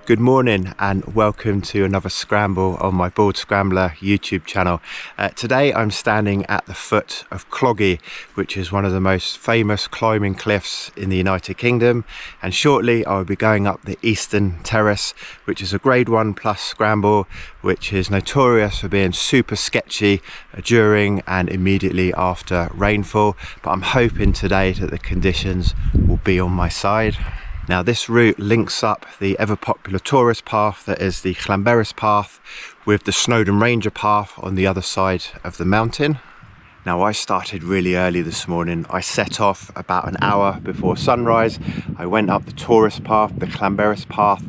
Good morning and welcome to another Scramble on my Board Scrambler YouTube channel. Today I'm standing at the foot of Cloggy, which is one of the most famous climbing cliffs in the United Kingdom, and shortly I will be going up the Eastern Terrace, which is a grade 1+ scramble which is notorious for being super sketchy during and immediately after rainfall, but I'm hoping today that the conditions will be on my side. Now this route links up the ever popular tourist path that is the Terrace path with the Snowdonia Ranger path on the other side of the mountain. Now I started really early this morning. I set off about an hour before sunrise. I went up the tourist path, the Terrace path,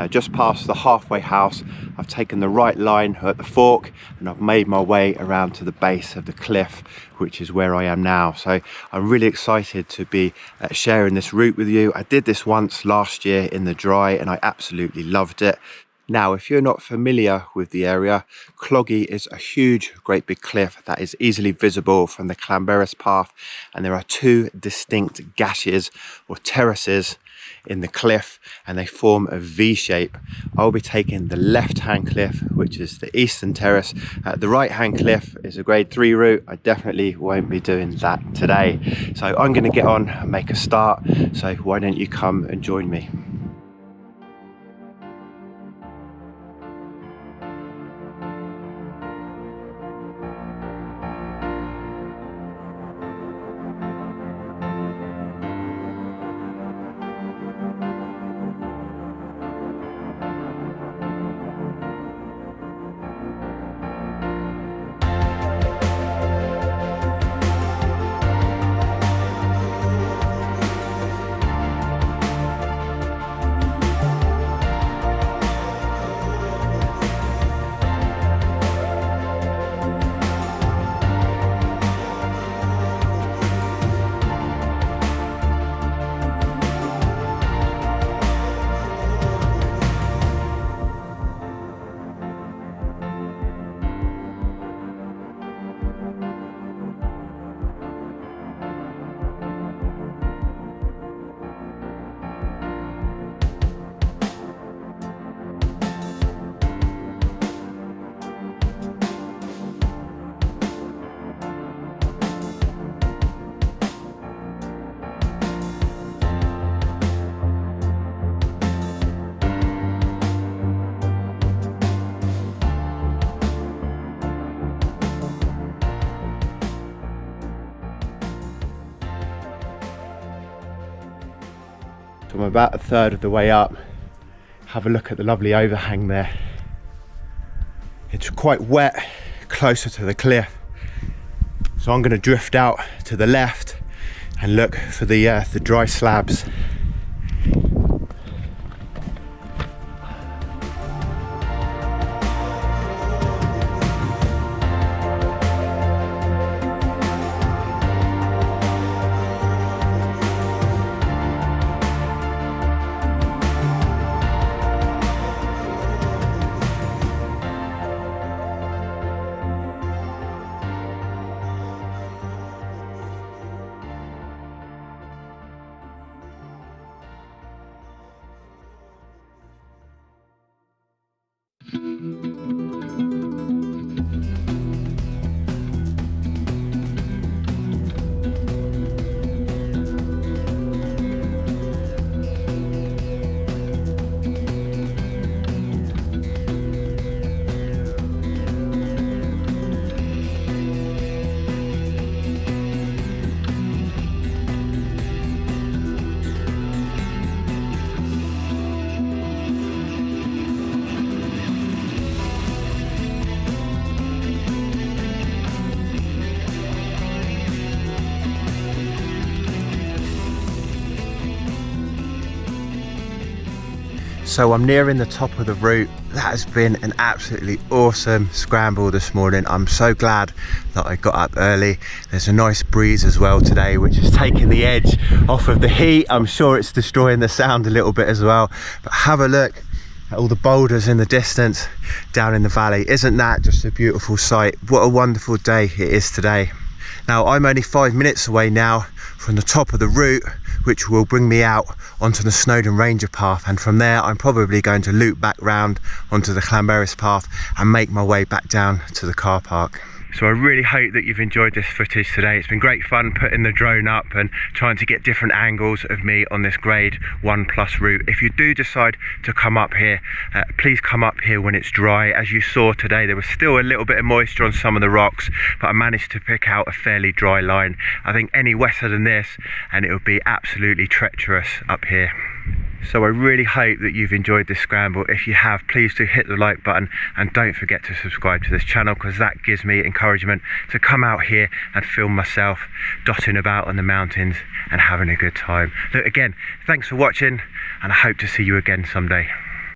just past the halfway house. I've taken the right line at the fork and I've made my way around to the base of the cliff, which is where I am now. So I'm really excited to be sharing this route with you. I did this once last year in the dry and I absolutely loved it. Now, if you're not familiar with the area, Cloggy is a huge, great big cliff that is easily visible from the Terrace path, and there are two distinct gashes or terraces in the cliff and they form a V shape. I'll be taking the left-hand cliff, which is the Eastern Terrace. The right-hand cliff is a grade 3 route. I definitely won't be doing that today. So I'm going to get on and make a start. So why don't you come and join me? So I'm about a third of the way up. Have a look at the lovely overhang there. It's quite wet closer to the cliff, so I'm going to drift out to the left and look for the dry slabs. So I'm nearing the top of the route. That has been an absolutely awesome scramble this morning. I'm so glad that I got up early. There's a nice breeze as well today, which is taking the edge off of the heat. I'm sure it's destroying the sound a little bit as well. But have a look at all the boulders in the distance down in the valley. Isn't that just a beautiful sight? What a wonderful day it is today. Now I'm only 5 minutes away now from the top of the route, which will bring me out onto the Snowdon Ranger path, and from there I'm probably going to loop back round onto the Clamberis path and make my way back down to the car park. So I really hope that you've enjoyed this footage today. It's been great fun putting the drone up and trying to get different angles of me on this grade 1+ route. If you do decide to come up here, please come up here when it's dry. As you saw today, there was still a little bit of moisture on some of the rocks, but I managed to pick out a fairly dry line. I think any wetter than this and it would be absolutely treacherous up here. So I really hope that you've enjoyed this scramble. If you have, please do hit the like button and don't forget to subscribe to this channel, because that gives me encouragement to come out here and film myself dotting about on the mountains and having a good time. Look, again, thanks for watching, and I hope to see you again someday.